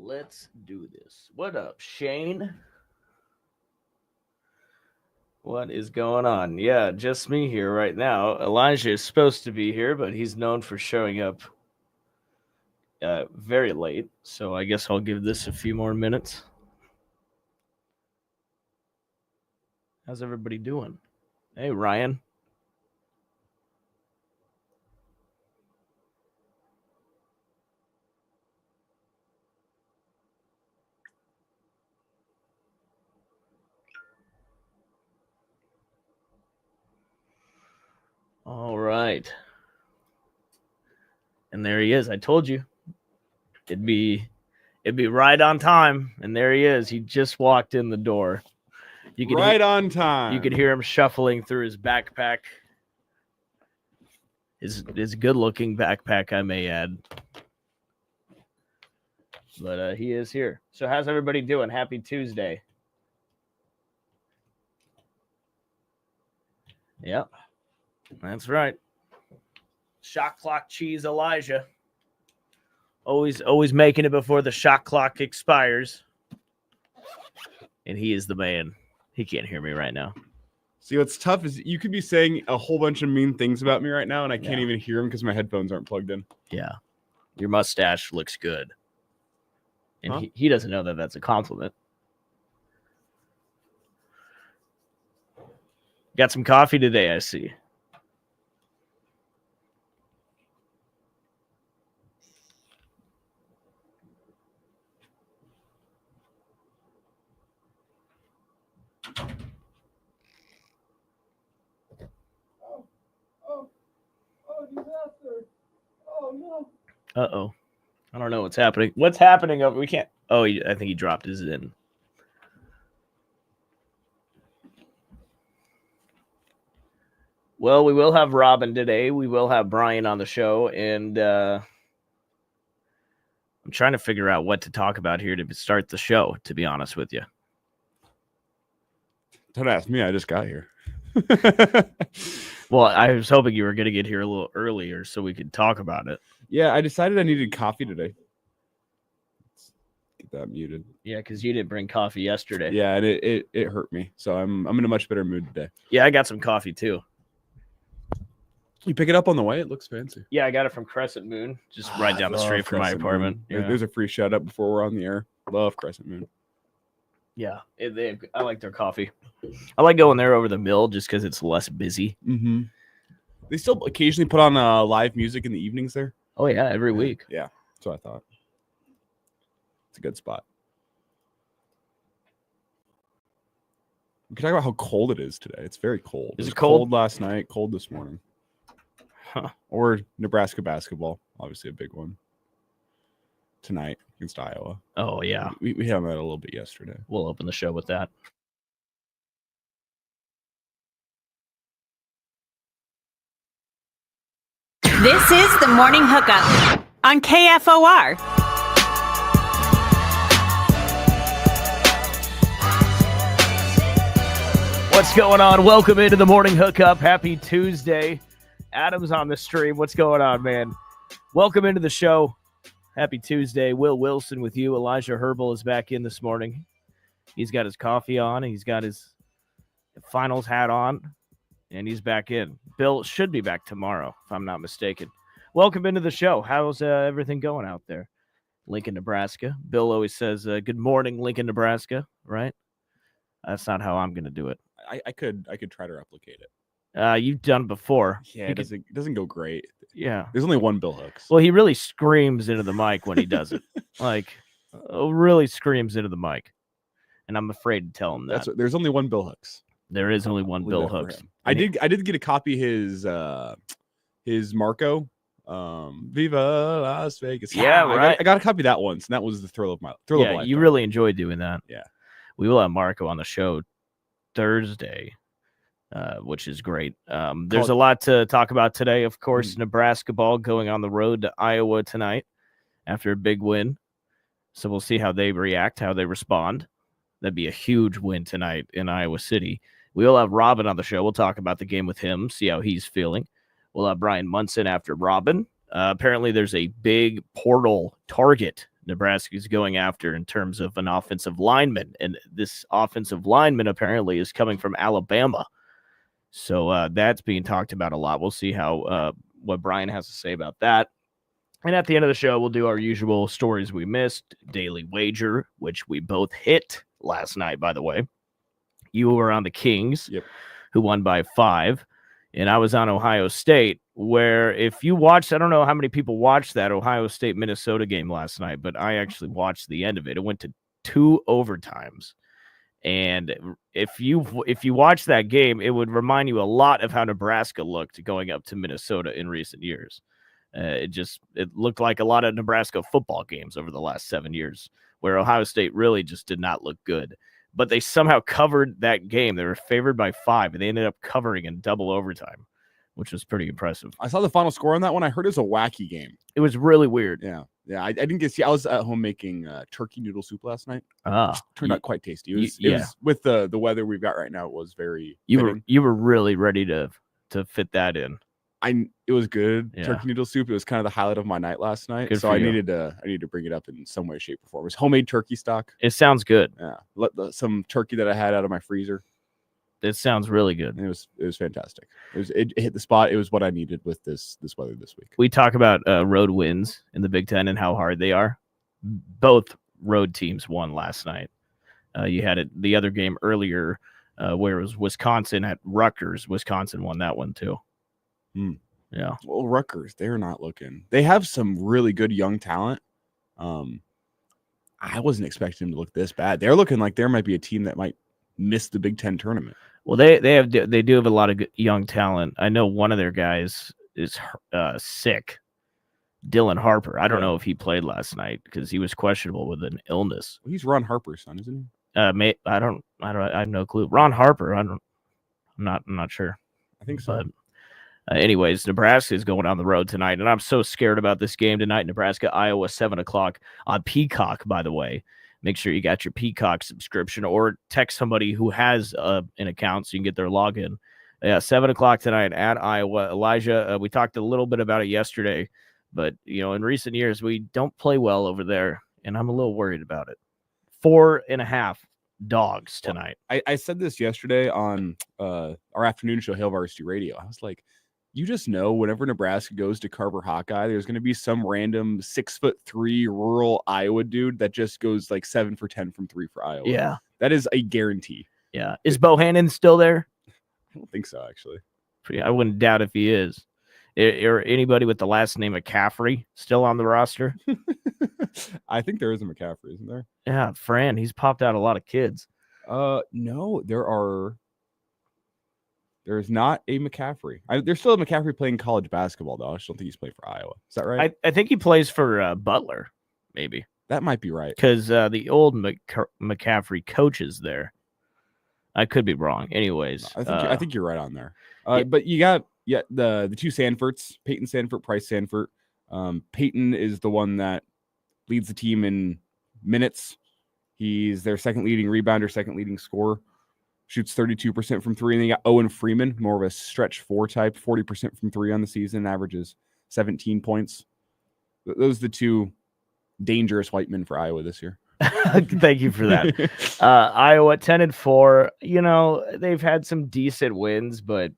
Let's do this. What up, Shane? What is going on? Yeah, just me here right now. Elijah is supposed to be here, but he's known for showing up very late. So I guess I'll give this a few more minutes. How's everybody doing? Hey, Ryan. All right. And there he is. I told you it'd be right on time. And there he is. He just walked in the door. You could on time. You could hear him shuffling through his backpack. His good-looking backpack, I may add. But he is here. So how's everybody doing? Happy Tuesday. Yep. That's right. Shot clock cheese Elijah. Always making it before the shot clock expires. And he is the man. He can't hear me right now. See, what's tough is you could be saying a whole bunch of mean things about me right now, and I can't even hear him because my headphones aren't plugged in. Yeah. Your mustache looks good. And he doesn't know that that's a compliment. Got some coffee today, I see. Uh-oh. I don't know what's happening. What's happening? We can't. Oh, I think he dropped his in. Well, we will have Robin today. We will have Brian on the show. And I'm trying to figure out what to talk about here to start the show, to be honest with you. Don't ask me. I just got here. Well, I was hoping you were going to get here a little earlier so we could talk about it. Yeah, I decided I needed coffee today. Let's get that muted. Yeah, because you didn't bring coffee yesterday. Yeah, and it hurt me. So I'm in a much better mood today. Yeah, I got some coffee too. You pick it up on the way? It looks fancy. Yeah, I got it from Crescent Moon, just right down the street from my apartment. Yeah. There's a free shout out before we're on the air. Love Crescent Moon. Yeah, I like their coffee. I like going there over the mill just because it's less busy. Mm-hmm. They still occasionally put on live music in the evenings there. Oh, yeah, every week. Yeah, that's what I thought. It's a good spot. We can talk about how cold it is today. It's very cold. Is it it cold? Last night, cold this morning. Huh. Or Nebraska basketball, obviously a big one. Tonight against Iowa. Oh, yeah. We had that a little bit yesterday. We'll open the show with that. This is the Morning Hookup on KFOR. What's going on? Welcome into the Morning Hookup. Happy Tuesday. Adam's on the stream. What's going on, man? Welcome into the show. Happy Tuesday. Will Wilson with you. Elijah Herbal is back in this morning. He's got his coffee on. He's got his finals hat on. And he's back in. Bill should be back tomorrow, if I'm not mistaken. Welcome into the show. How's everything going out there? Lincoln, Nebraska. Bill always says, good morning, Lincoln, Nebraska, right? That's not how I'm going to do it. I could try to replicate it. You've done before. Yeah, it doesn't go great. Yeah. There's only one Bill Hooks. Well, he really screams into the mic when he does it. Really screams into the mic. And I'm afraid to tell him that. There's only one Bill Hooks. There is only one Bill Hooks. I did get a copy his Marco. Viva Las Vegas. Yeah, right. I got a copy of that once, and that was the thrill of life. You really enjoy doing that. Yeah. We will have Marco on the show Thursday, which is great. There's a lot to talk about today. Of course, Nebraska ball going on the road to Iowa tonight after a big win. So we'll see how they react, how they respond. That'd be a huge win tonight in Iowa City. We'll have Robin on the show. We'll talk about the game with him, see how he's feeling. We'll have Brian Munson after Robin. Apparently, there's a big portal target Nebraska is going after in terms of an offensive lineman. And this offensive lineman apparently is coming from Alabama. So that's being talked about a lot. We'll see how what Brian has to say about that. And at the end of the show, we'll do our usual stories we missed, daily wager, which we both hit last night, by the way. You were on the Kings, who won by 5, and I was on Ohio State, where if you watched, I don't know how many people watched that Ohio State-Minnesota game last night, but I actually watched the end of it. It went to 2 overtimes. And if you watch that game, it would remind you a lot of how Nebraska looked going up to Minnesota in recent years. It looked like a lot of Nebraska football games over the last 7 years, where Ohio State really just did not look good. But they somehow covered that game. They were favored by 5, and they ended up covering in double overtime, which was pretty impressive. I saw the final score on that one. I heard it was a wacky game. It was really weird. Yeah. I didn't get to see. I was at home making turkey noodle soup last night. Turned out quite tasty. It was with the weather we've got right now. It was very. You were really ready to fit that in. It was good. Yeah. Turkey noodle soup. It was kind of the highlight of my night last night. Good so for I you. needed to bring it up in some way, shape, or form. It was homemade turkey stock. It sounds good. Yeah. Some turkey that I had out of my freezer. It sounds really good. And it was fantastic. It hit the spot. It was what I needed with this weather this week. We talk about road wins in the Big Ten and how hard they are. Both road teams won last night. You had the other game earlier where it was Wisconsin at Rutgers. Wisconsin won that one too. Yeah. Well, Rutgers, they're not looking. They have some really good young talent. I wasn't expecting them to look this bad. They're looking like there might be a team that might miss the Big Ten tournament. Well, they do have a lot of good young talent. I know one of their guys is sick. Dylan Harper. I don't know if he played last night because he was questionable with an illness. Well, he's Ron Harper's son, isn't he? I have no clue. Ron Harper. I'm not sure. I think so. But anyways, Nebraska is going on the road tonight, and I'm so scared about this game tonight. Nebraska, Iowa, 7:00 on Peacock, by the way. Make sure you got your Peacock subscription or text somebody who has an account so you can get their login. Yeah, 7:00 tonight at Iowa. Elijah, we talked a little bit about it yesterday, but, in recent years, we don't play well over there, and I'm a little worried about it. 4.5 dogs tonight. I said this yesterday on our afternoon show, Hail Varsity Radio. I was like, you just know whenever Nebraska goes to Carver Hawkeye, there's going to be some random 6'3" rural Iowa dude that just goes like 7 for 10 from 3 for Iowa. Yeah. That is a guarantee. Yeah. Is Bohannon still there? I don't think so, actually. I wouldn't doubt if he is. Or anybody with the last name McCaffrey still on the roster? I think there is a McCaffrey, isn't there? Yeah, Fran. He's popped out a lot of kids. No, there's not a McCaffrey. There's still a McCaffrey playing college basketball, though. I just don't think he's playing for Iowa. Is that right? I think he plays for Butler, maybe. That might be right. Because the old McCaffrey coaches there. I could be wrong. Anyways. I think you're right on there. But you got the two Sanfords, Peyton Sanford, Price Sanford. Peyton is the one that leads the team in minutes. He's their second leading rebounder, second leading scorer. Shoots 32% from 3. And then you got Owen Freeman, more of a stretch 4 type, 40% from 3 on the season, averages 17 points. Those are the two dangerous white men for Iowa this year. Thank you for that. Iowa 10-4. They've had some decent wins, but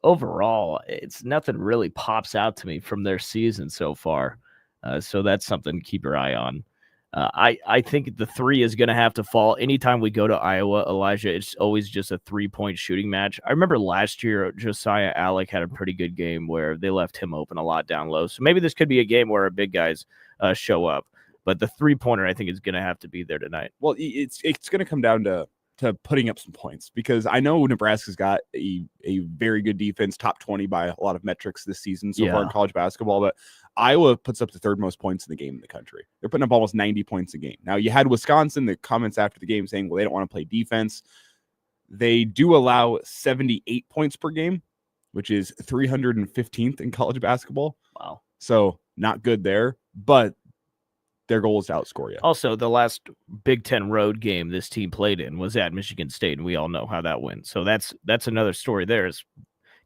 overall, it's nothing really pops out to me from their season so far. So that's something to keep your eye on. I think the 3 is going to have to fall. Anytime we go to Iowa, Elijah, it's always just a 3-point shooting match. I remember last year, Josiah Alec had a pretty good game where they left him open a lot down low. So maybe this could be a game where our big guys show up. But the 3-pointer, I think, is going to have to be there tonight. Well, it's going to come down to putting up some points, because I know Nebraska's got a very good defense, top 20 by a lot of metrics this season so far in college basketball, but Iowa puts up the 3rd most points in the game in the country. They're putting up almost 90 points a game. Now, you had Wisconsin, the comments after the game saying, well, they don't want to play defense. They do allow 78 points per game, which is 315th in college basketball. Wow. So not good there, but their goal is to outscore you. Also, the last Big Ten road game this team played in was at Michigan State, and we all know how that went. So that's another story there. Is,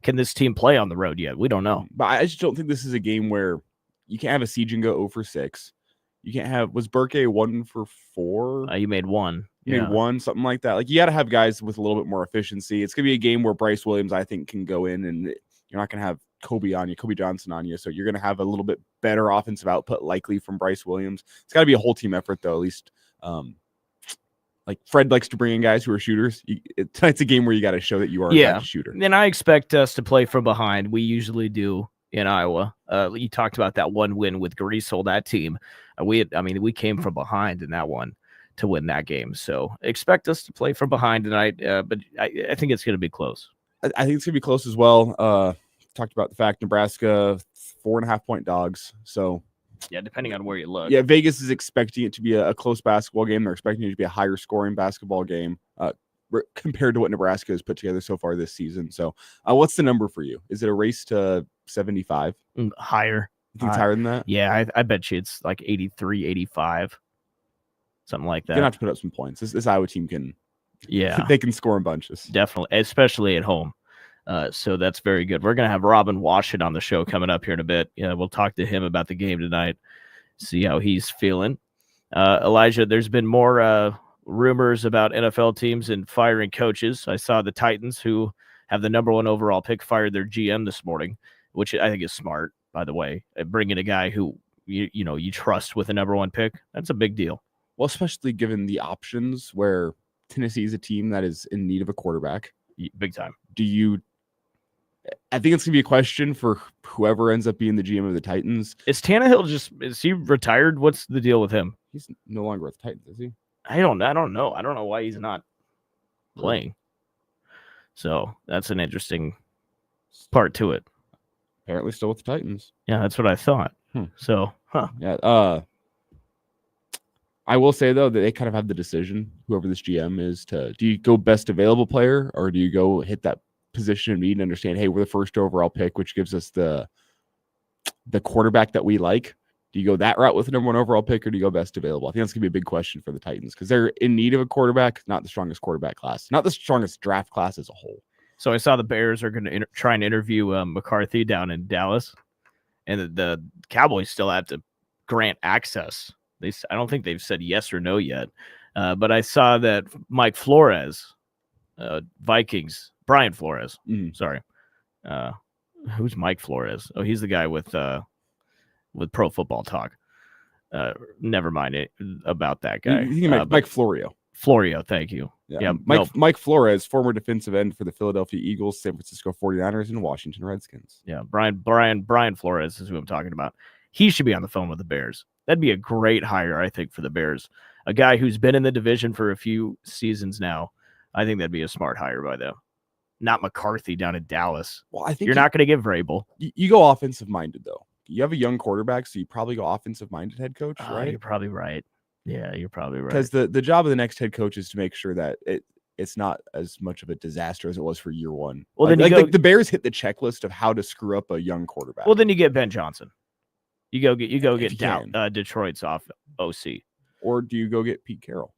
can this team play on the road yet? We don't know. But I just don't think this is a game where you can't have a siege and go 0 for 6. You can't have, was Burke 1 for 4? You made one. You made one, something like that. Like, you got to have guys with a little bit more efficiency. It's going to be a game where Bryce Williams, I think, can go in, and you're not going to have Kobe Johnson on you. So you're going to have a little bit better offensive output likely from Bryce Williams. It's got to be a whole team effort, though, at least. Like, Fred likes to bring in guys who are shooters. Tonight's a game where you got to show that you are a shooter. And I expect us to play from behind. We usually do in Iowa. You talked about that one win with Greasel, that team. We came from behind in that one to win that game. So expect us to play from behind tonight, but I think it's going to be close. I think it's going to be close as well. Talked about the fact Nebraska 4.5-point dogs. So yeah, depending on where you look. Yeah, Vegas is expecting it to be a close basketball game. They're expecting it to be a higher scoring basketball game compared to what Nebraska has put together so far this season. So what's the number for you? Is it a race to 75? Higher. You think it's higher than that? Yeah, I bet you it's like 83, 85. Something like that. You're going to have to put up some points. This Iowa team can, they can score in bunches. Definitely, especially at home. So that's very good. We're going to have Robin Washington on the show coming up here in a bit. We'll talk to him about the game tonight, see how he's feeling. Elijah, there's been more rumors about NFL teams and firing coaches. I saw the Titans, who have the number 1 overall pick, fired their GM this morning, which I think is smart, by the way. Bringing a guy who you trust with a number 1 pick, that's a big deal. Well, especially given the options where Tennessee is a team that is in need of a quarterback. Big time. I think it's going to be a question for whoever ends up being the GM of the Titans. Is Tannehill is he retired? What's the deal with him? He's no longer with the Titans, is he? I don't know. I don't know why he's not playing. So that's an interesting part to it. Apparently still with the Titans. Yeah, that's what I thought. So, Yeah. I will say, though, that they kind of have the decision, whoever this GM is, do you go best available player, or do you go hit that position of need and understand, hey, we're the first overall pick, which gives us the quarterback that we like? Do you go that route with the number 1 overall pick, or do you go best available? I think that's going to be a big question for the Titans because they're in need of a quarterback, not the strongest quarterback class, not the strongest draft class as a whole. So I saw the Bears are going to try and interview McCarthy down in Dallas, and the Cowboys still have to grant access. I don't think they've said yes or no yet. But I saw that Mike Flores, Vikings, Brian Flores. Sorry. Who's Mike Flores? Oh, he's the guy with Pro Football Talk. Never mind it about that guy. Mike Florio. Florio, thank you. Yeah, Mike Flores, former defensive end for the Philadelphia Eagles, San Francisco 49ers, and Washington Redskins. Yeah, Brian Flores is who I'm talking about. He should be on the phone with the Bears. That'd be a great hire, I think, for the Bears. A guy who's been in the division for a few seasons now. I think that'd be a smart hire by them. Not McCarthy down in Dallas. Well, I think you're not going to give Vrabel. You go offensive-minded, though. You have a young quarterback, so you probably go offensive-minded head coach, right? You're probably right. Yeah, you're probably right. Because the job of the next head coach is to make sure that it's not as much of a disaster as it was for year 1. Well, then the Bears hit the checklist of how to screw up a young quarterback. Well, then you get Ben Johnson. You go get Detroit's off OC. Or do you go get Pete Carroll?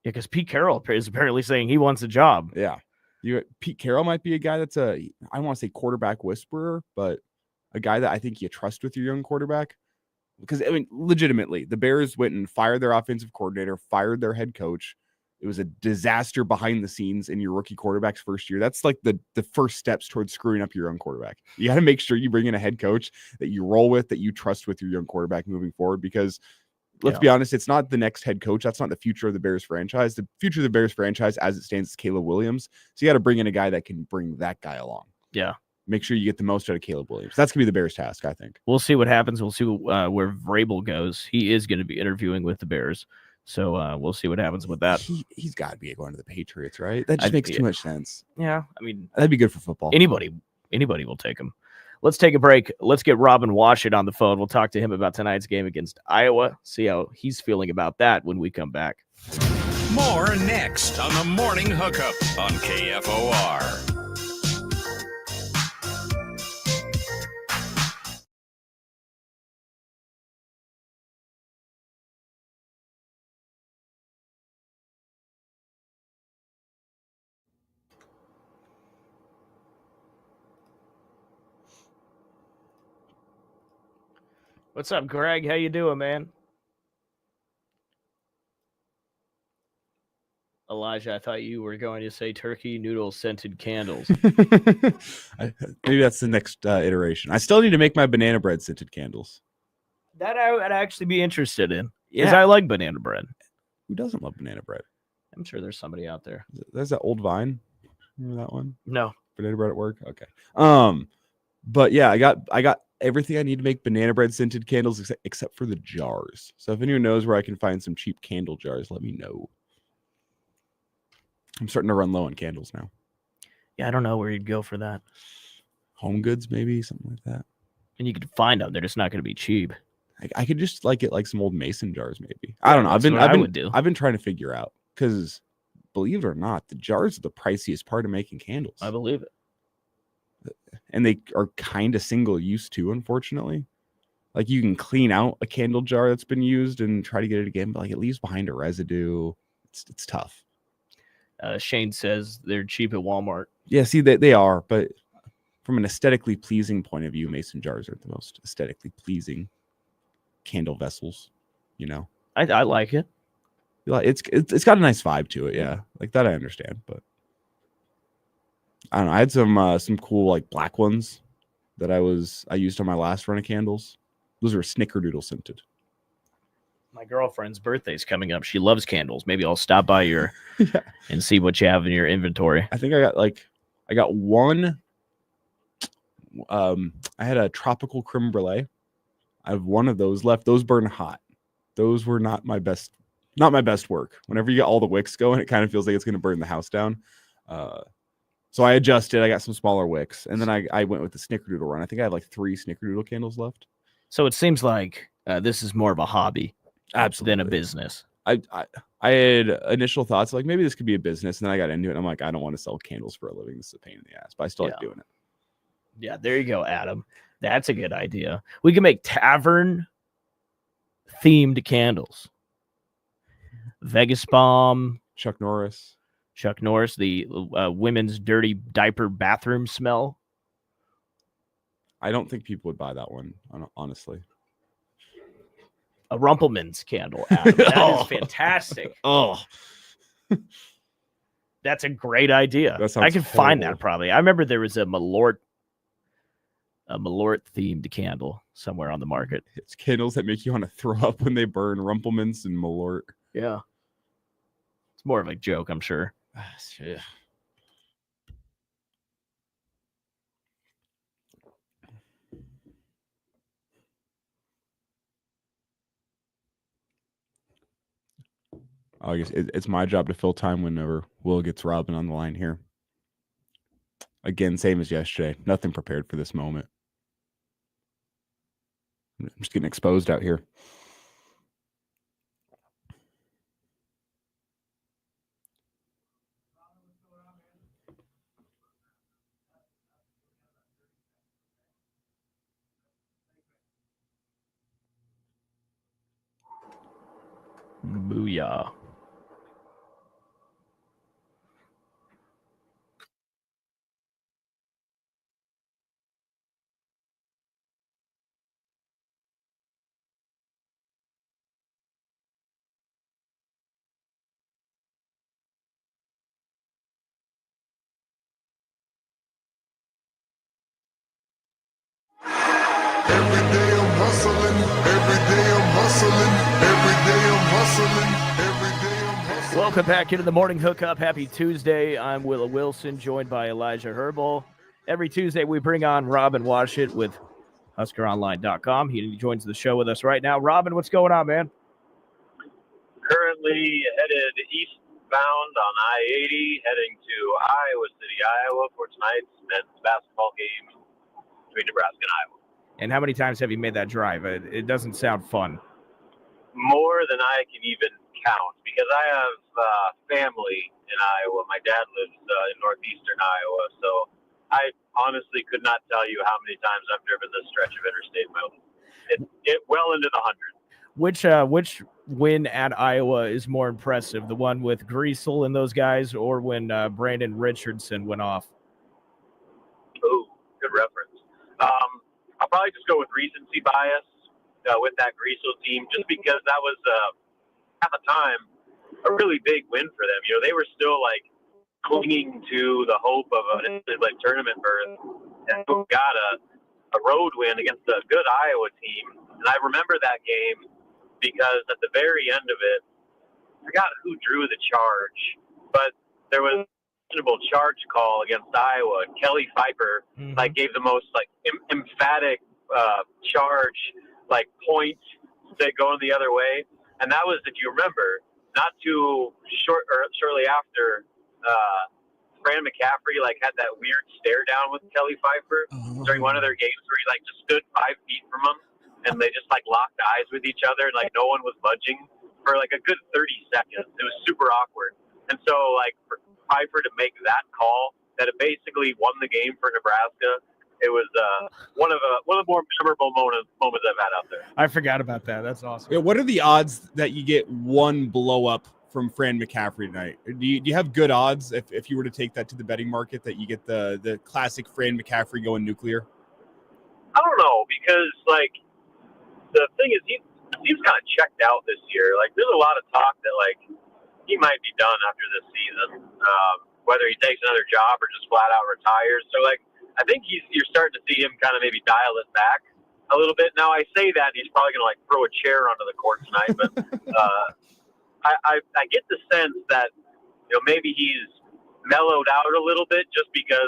Yeah, because Pete Carroll is apparently saying he wants a job. Yeah. Pete Carroll might be a guy that's I don't want to say quarterback whisperer, but a guy that I think you trust with your young quarterback. Because, I mean, legitimately, the Bears went and fired their offensive coordinator, fired their head coach. It was a disaster behind the scenes in your rookie quarterback's first year. That's like the first steps towards screwing up your own quarterback. You got to make sure you bring in a head coach that you roll with, that you trust with your young quarterback moving forward. Because let's be honest, it's not the next head coach. That's not the future of the Bears franchise. The future of the Bears franchise, as it stands, is Caleb Williams. So you got to bring in a guy that can bring that guy along. Yeah. Make sure you get the most out of Caleb Williams. That's going to be the Bears' task, I think. We'll see what happens. We'll see where Vrabel goes. He is going to be interviewing with the Bears. So we'll see what happens with that. He's got to be going to the Patriots, right? That just makes too much sense. Yeah, I mean, that'd be good for football. Anybody will take him. Let's take a break. Let's get Robin Washington on the phone. We'll talk to him about tonight's game against Iowa. See how he's feeling about that when we come back. More next on the Morning Hookup on KFOR. What's up, Greg? How you doing, man? Elijah, I thought you were going to say turkey noodle scented candles. Maybe that's the next iteration. I still need to make my banana bread scented candles. That I would actually be interested in. Because I like banana bread. Who doesn't love banana bread? I'm sure there's somebody out there. There's that old Vine. Remember that one? No. Banana bread at work? Okay. But yeah, I got everything I need to make banana bread scented candles except for the jars. So if anyone knows where I can find some cheap candle jars, let me know. I'm starting to run low on candles now. Yeah, I don't know where you'd go for that. Home Goods, maybe something like that. And you could find them. They're just not going to be cheap. I could just get like some old mason jars, maybe. I don't know. I've been trying to figure out because, believe it or not, the jars are the priciest part of making candles. I believe it. And they are kind of single use too, unfortunately. Like you can clean out a candle jar that's been used and try to get it again, but like it leaves behind a residue. It's tough. Shane says they're cheap at Walmart. Yeah, see, they are, but from an aesthetically pleasing point of view, mason jars are the most aesthetically pleasing candle vessels. You know, I like it. It's got a nice vibe to it. Yeah, like that I understand, but I don't know. I had some cool like black ones that I used on my last run of candles. Those are snickerdoodle scented. My girlfriend's birthday's coming up. She loves candles. Maybe I'll stop by your and see what you have in your inventory. I think I got one. I had a tropical creme brulee. I have one of those left. Those burn hot. Those were not my best work. Whenever you get all the wicks going, it kind of feels like it's going to burn the house down. So I adjusted. I got some smaller wicks, and then I went with the snickerdoodle run. I think I have like 3 snickerdoodle candles left. So it seems like this is more of a hobby, absolutely, than a business. I had initial thoughts like maybe this could be a business, and then I got into it. And I'm like, I don't want to sell candles for a living. This is a pain in the ass, but I still like doing it. Yeah, there you go, Adam. That's a good idea. We can make tavern themed candles. Vegas Bomb, Chuck Norris, the women's dirty diaper bathroom smell. I don't think people would buy that one, honestly. A Rumpelman's candle, Adam. That is fantastic. Oh, that's a great idea. I can find that probably. I remember there was a Malort themed candle somewhere on the market. It's candles that make you want to throw up when they burn. Rumpelmans and Malort. Yeah. It's more of a joke, I'm sure. Yeah. I guess it's my job to fill time whenever Will gets Robin on the line here. Again, same as yesterday. Nothing prepared for this moment. I'm just getting exposed out here. Booyah. Every day I'm hustling, every day I'm hustling, every day I'm hustling, every day I'm hustling. Welcome back into the Morning Hookup. Happy Tuesday. I'm Willa Wilson, joined by Elijah Herbal. Every Tuesday we bring on Robin Washit with HuskerOnline.com. He joins the show with us right now. Robin, what's going on, man? Currently headed eastbound on I-80, heading to Iowa City, Iowa for tonight's men's basketball game between Nebraska and Iowa. And how many times have you made that drive? It doesn't sound fun. More than I can even count, because I have family in Iowa. My dad lives in northeastern Iowa, so I honestly could not tell you how many times I've driven this stretch of interstate in my life. It well into the hundreds. Which win at Iowa is more impressive? The one with Greasel and those guys, or when Brandon Richardson went off? Ooh, good reference. I'll probably just go with recency bias with that Greasel team, just because that was at the time a really big win for them. They were still like clinging to the hope of an tournament berth, and got a road win against a good Iowa team. And I remember that game because at the very end of it, I forgot who drew the charge, but there was a questionable charge call against Iowa. Kelly Pfeiffer gave the most emphatic charge, point that going the other way. And that was, if you remember, not too shortly after Fran McCaffrey had that weird stare down with Kelly Pfeiffer during one of their games where he just stood 5 feet from him and they just locked eyes with each other and no one was budging for a good 30 seconds. It was super awkward. And so for Pfeiffer to make that call that it basically won the game for Nebraska, it was one of the more memorable moments I've had out there. I forgot about that. That's awesome. Yeah, what are the odds that you get one blow up from Fran McCaffrey tonight? Do you have good odds if you were to take that to the betting market that you get the classic Fran McCaffrey going nuclear? I don't know, because the thing is he seems kind of checked out this year. There's a lot of talk that he might be done after this season, whether he takes another job or just flat out retires. So I think you're starting to see him kind of maybe dial it back a little bit. Now I say that and he's probably going to throw a chair onto the court tonight, but I get the sense that maybe he's mellowed out a little bit just because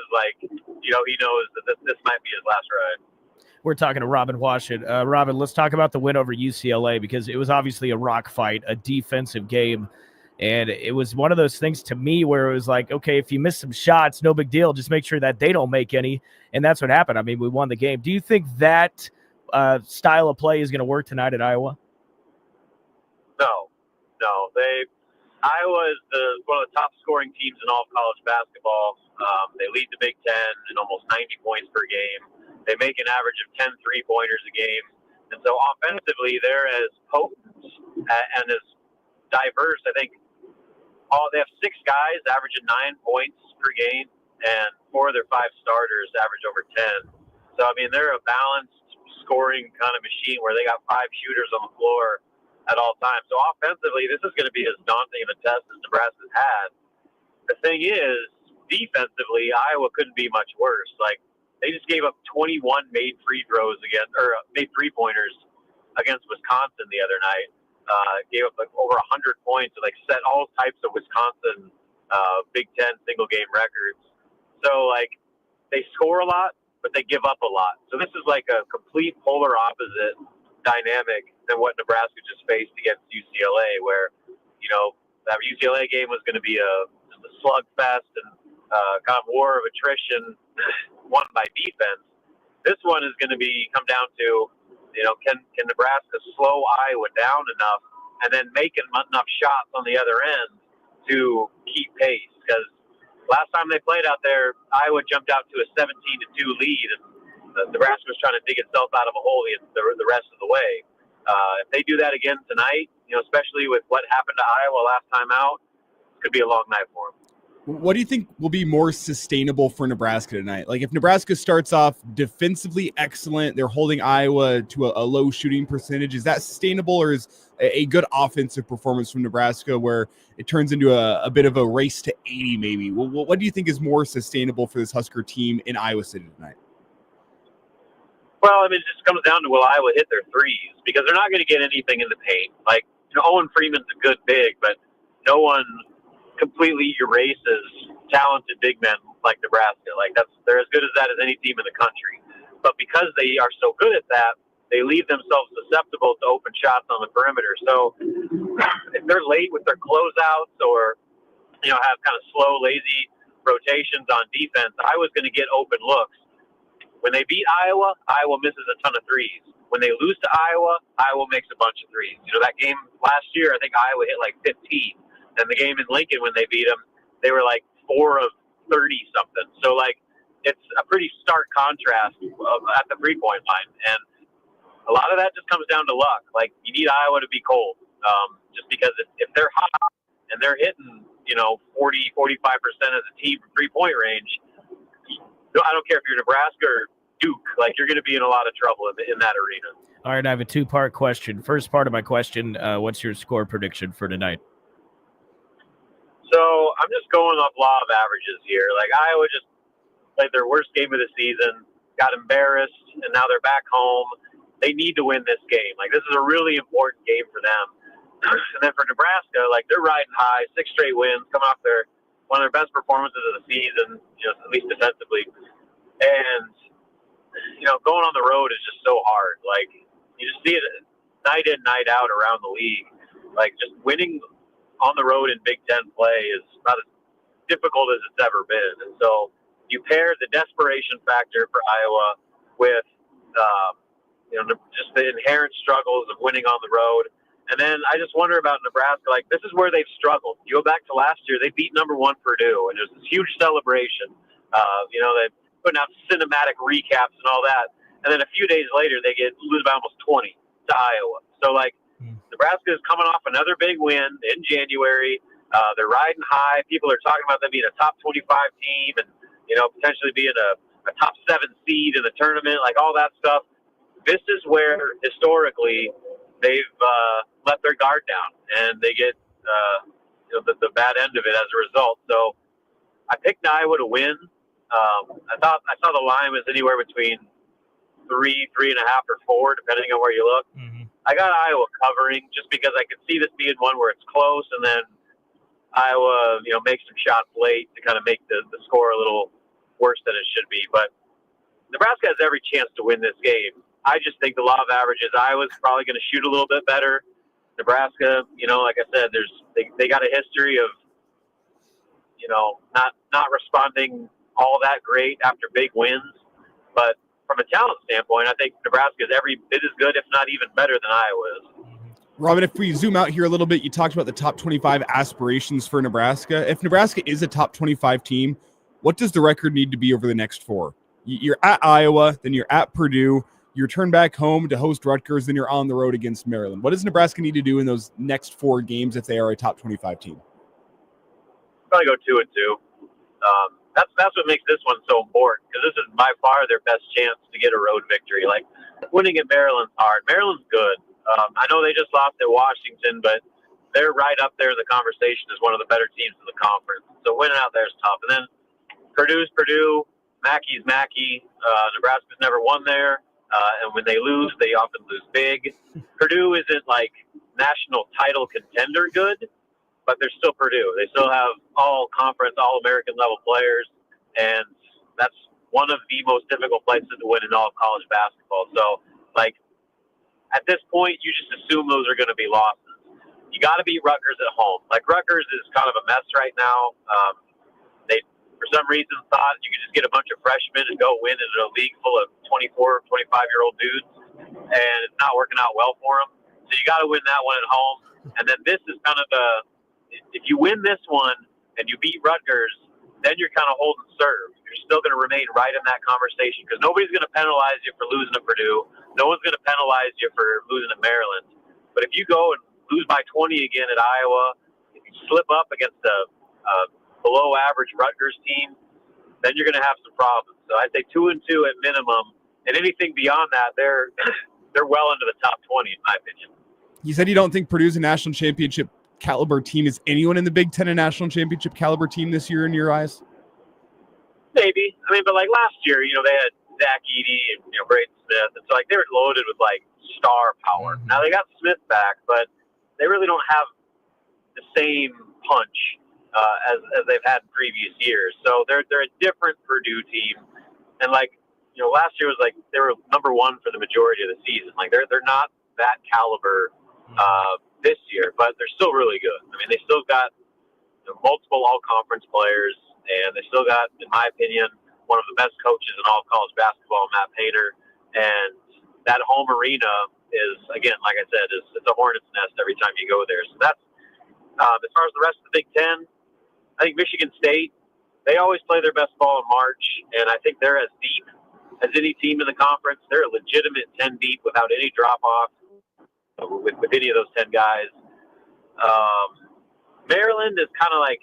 he knows that this might be his last ride. We're talking to Robin Washut. Robin, let's talk about the win over UCLA, because it was obviously a rock fight, a defensive game. And it was one of those things to me where it was okay, if you miss some shots, no big deal. Just make sure that they don't make any. And that's what happened. I mean, we won the game. Do you think that style of play is going to work tonight at Iowa? No. Iowa is one of the top scoring teams in all of college basketball. They lead the Big Ten in almost 90 points per game. They make an average of 10 3-pointers a game. And so offensively, they're as potent and as diverse. I think they have 6 guys averaging 9 points per game, and 4 of their 5 starters average over 10. So, I mean, they're a balanced scoring kind of machine where they got 5 shooters on the floor at all times. So offensively, this is going to be as daunting of a test as Nebraska's had. The thing is, defensively, Iowa couldn't be much worse. They just gave up 21 made free throws made 3-pointers against Wisconsin the other night. Gave up over 100 points and set all types of Wisconsin Big Ten single game records. So they score a lot, but they give up a lot. So this is a complete polar opposite dynamic than what Nebraska just faced against UCLA, where that UCLA game was going to be just a slugfest and kind of war of attrition won by defense. This one is going to come down to can Nebraska slow Iowa down enough and then make enough shots on the other end to keep pace? Because last time they played out there, Iowa jumped out to a 17-2 lead, and Nebraska was trying to dig itself out of a hole the rest of the way. If they do that again tonight, especially with what happened to Iowa last time out, it could be a long night for them. What do you think will be more sustainable for Nebraska tonight? If Nebraska starts off defensively excellent, they're holding Iowa to a low shooting percentage. Is that sustainable, or is a good offensive performance from Nebraska where it turns into a bit of a race to 80 maybe? What do you think is more sustainable for this Husker team in Iowa City tonight? Well, I mean, it just comes down to will Iowa hit their threes, because they're not going to get anything in the paint. Owen Freeman's a good big, but no one completely erases talented big men like Nebraska. They're as good as that as any team in the country. But because they are so good at that, they leave themselves susceptible to open shots on the perimeter. So if they're late with their closeouts or have kind of slow, lazy rotations on defense, Iowa's going to get open looks. When they beat Iowa, Iowa misses a ton of threes. When they lose to Iowa, Iowa makes a bunch of threes. That game last year, I think Iowa hit 15. And the game in Lincoln, when they beat them, they were 4 of 30 something. So it's a pretty stark contrast at the 3-point line, and a lot of that just comes down to luck. You need Iowa to be cold, just because if they're hot and they're hitting 40-45% of the team from 3-point range, I don't care if you're Nebraska or Duke, you're going to be in a lot of trouble in that arena. All right, I have a 2-part question. First part of my question, what's your score prediction for tonight? So I'm just going off law of averages here. Like Iowa just played their worst game of the season, got embarrassed, and now they're back home. They need to win this game. Like, this is a really important game for them. And then for Nebraska, like, they're riding high, 6 straight wins, coming off one of their best performances of the season, at least defensively. And, going on the road is just so hard. Like, you just see it night in, night out around the league. Like, just winning on the road in Big Ten play is not as difficult as it's ever been. And so you pair the desperation factor for Iowa with, just the inherent struggles of winning on the road. And then I just wonder about Nebraska. Like, this is where they've struggled. You go back to last year, they beat number 1 Purdue, and there's this huge celebration. They putting out cinematic recaps and all that. And then a few days later, they lose by almost 20 to Iowa. So, like, Nebraska is coming off another big win in January. They're riding high. People are talking about them being a top 25 team and, potentially being a top 7 seed in the tournament, like all that stuff. This is where, historically, they've let their guard down, and they get the bad end of it as a result. So I picked Iowa to win. I saw the line was anywhere between 3, 3.5, or 4, depending on where you look. Mm-hmm. I got Iowa covering just because I could see this being one where it's close, and then Iowa, makes some shots late to kind of make the score a little worse than it should be. But Nebraska has every chance to win this game. I just think the law of averages, Iowa's probably going to shoot a little bit better. Nebraska, like I said, they got a history of, not responding all that great after big wins. But from a talent standpoint, I think Nebraska is every bit as good, if not even better than Iowa is. Robin, if we zoom out here a little bit, you talked about the top 25 aspirations for Nebraska. If Nebraska is a top 25 team, what does the record need to be over the next 4? You're at Iowa, then you're at Purdue, you return back home to host Rutgers, then you're on the road against Maryland. What does Nebraska need to do in those next 4 games if they are a top 25 team? Probably go 2-2. That's what makes this one so important, because this is by far their best chance to get a road victory. Like, winning at Maryland's hard. Maryland's good. I know they just lost at Washington, but they're right up there in the conversation as one of the better teams in the conference. So winning out there is tough. And then Purdue's Purdue, Mackey's Mackey. Nebraska's never won there. And when they lose, they often lose big. Purdue isn't like national title contender good, but they're still Purdue. They still have all conference, all American level players. And that's one of the most difficult places to win in all of college basketball. So, like, at this point, you just assume those are going to be losses. You got to beat Rutgers at home. Like, Rutgers is kind of a mess right now. They, for some reason, thought you could just get a bunch of freshmen and go win in a league full of 24, 25-year-old dudes, and it's not working out well for them. So you got to win that one at home. And then this is kind of if you win this one and you beat Rutgers, then you're kind of holding serve. You're still going to remain right in that conversation, because nobody's going to penalize you for losing to Purdue. No one's going to penalize you for losing to Maryland. But if you go and lose by 20 again at Iowa, if you slip up against a below-average Rutgers team, then you're going to have some problems. So I'd say 2-2 at minimum, and anything beyond that, they're well into the top 20 in my opinion. You said you don't think Purdue's a national championship caliber team. Is anyone in the Big Ten a national championship caliber team this year in your eyes? Maybe. I mean, but like last year, they had Zach Edey and Braden Smith, and so like they were loaded with like star power. Mm-hmm. Now they got Smith back, but they really don't have the same punch as they've had in previous years. So they're a different Purdue team, and like last year was like they were number 1 for the majority of the season. Like they're not that caliber this year, but they're still really good. I mean, they still got multiple all-conference players, and they still got, in my opinion, one of the best coaches in all of college basketball, Matt Painter. And that home arena is, again, like I said, it's a hornet's nest every time you go there. So that's as far as the rest of the Big Ten. I think Michigan State, they always play their best ball in March, and I think they're as deep as any team in the conference. They're a legitimate 10 deep without any drop-off with any of those 10 guys. Maryland is kind of like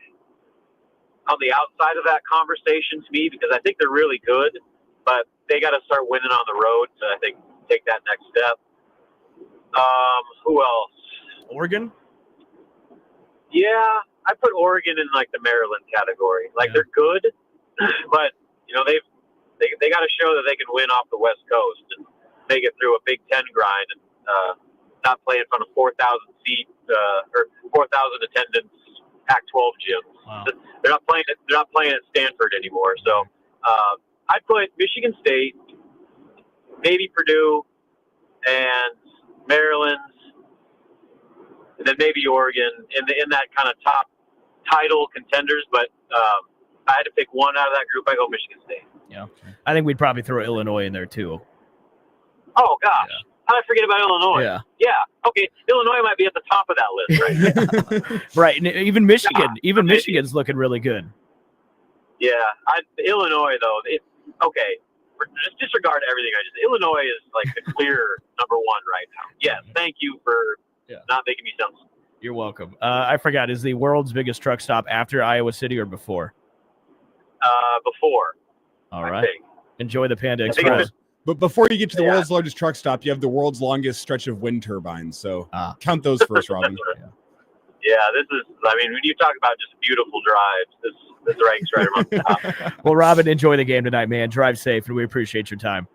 on the outside of that conversation to me, because I think they're really good, but they got to start winning on the road to, I think, take that next step. Who else? Oregon? Yeah, I put Oregon in like the Maryland category. Like Yeah. they're good, but they got to show that they can win off the West Coast and make it through a Big Ten grind and not play in front of 4,000 seat or 4,000 attendance Pac-12 gyms. Wow. They're not playing. They're not playing at Stanford anymore. So I put Michigan State, maybe Purdue, and Maryland, and then maybe Oregon in that kind of top title contenders. But I had to pick one out of that group. I go Michigan State. Yeah, I think we'd probably throw Illinois in there too. Oh gosh, Yeah. how did I forget about Illinois? Yeah. Okay, Illinois might be at the top of that list, right? Right, and even Michigan, Yeah. Michigan's looking really good. Yeah, Illinois though. Okay, just disregard everything I just. Illinois is like the clear number one right now. Yes, thank you for not making me sound. You're welcome. I forgot. Is the world's biggest truck stop after Iowa City or before? Before. All I right. think. Enjoy the Panda I think Express. But before you get to the Yeah. world's largest truck stop, you have the world's longest stretch of wind turbines. So Ah. count those first, Robin. Yeah, this is. I mean, when you talk about just beautiful drives, this ranks right around the top. Well, Robin, enjoy the game tonight, man. Drive safe, and we appreciate your time.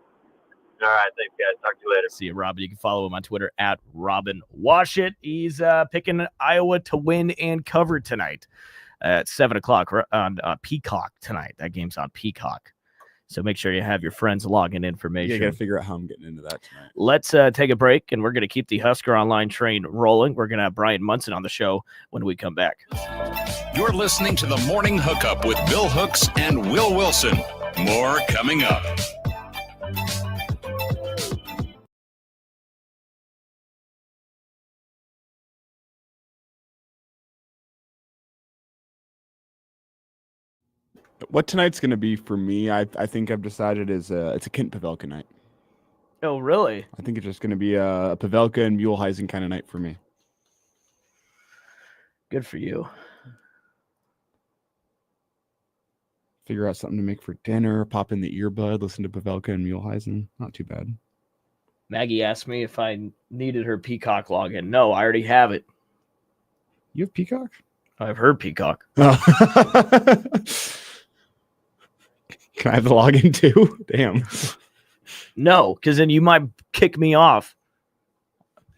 All right, thanks, guys. Talk to you later. See you, Robin. You can follow him on Twitter at Robin Washit. He's picking Iowa to win and cover tonight at 7 o'clock on Peacock tonight. That game's on Peacock. So make sure you have your friends login information. Yeah, you got to figure out how I'm getting into that tonight. Let's take a break, and we're going to keep the Husker Online train rolling. We're going to have Brian Munson on the show when we come back. You're listening to the Morning Hookup with Bill Hooks and Will Wilson. More coming up. What tonight's going to be for me, I think I've decided is it's a Kent Pavelka night. Oh, really? I think it's just going to be a Pavelka and Muehlheisen kind of night for me. Good for you. Figure out something to make for dinner, pop in the earbud, listen to Pavelka and Muehlheisen. Not too bad. Maggie asked me if I needed her Peacock login. No, I already have it. You have Peacock? I've heard Peacock. Oh. Can I have the login too? Damn. No, because then you might kick me off.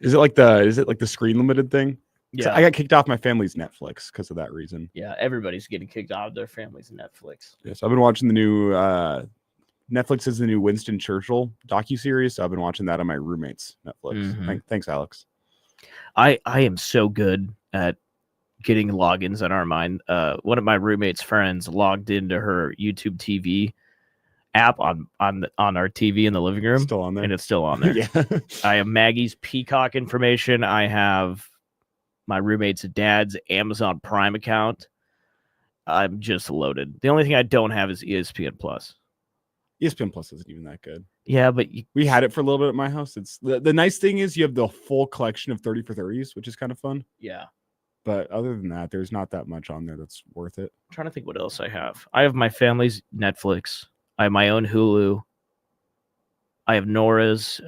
Is it like the screen limited thing? Yeah. I got kicked off my family's Netflix because of that reason. Yeah, everybody's getting kicked out of their families' Netflix. Yeah, so I've been watching the new Netflix is the new Winston Churchill docuseries. So I've been watching that on my roommate's Netflix. Mhm. Thanks, Alex. I am so good at getting logins on our mind. One of my roommate's friends logged into her YouTube TV app on our TV in the living room. Still on there. And it's still on there. Yeah. I have Maggie's Peacock information. I have my roommate's dad's Amazon Prime account. I'm just loaded. The only thing I don't have is ESPN Plus. ESPN Plus isn't even that good. Yeah, but We had it for a little bit at my house. It's the nice thing is you have the full collection of 30 for 30s, which is kind of fun. yeah. But other than that, there's not that much on there that's worth it. I'm trying to think what else I have. I have my family's Netflix. I have my own Hulu. I have Nora's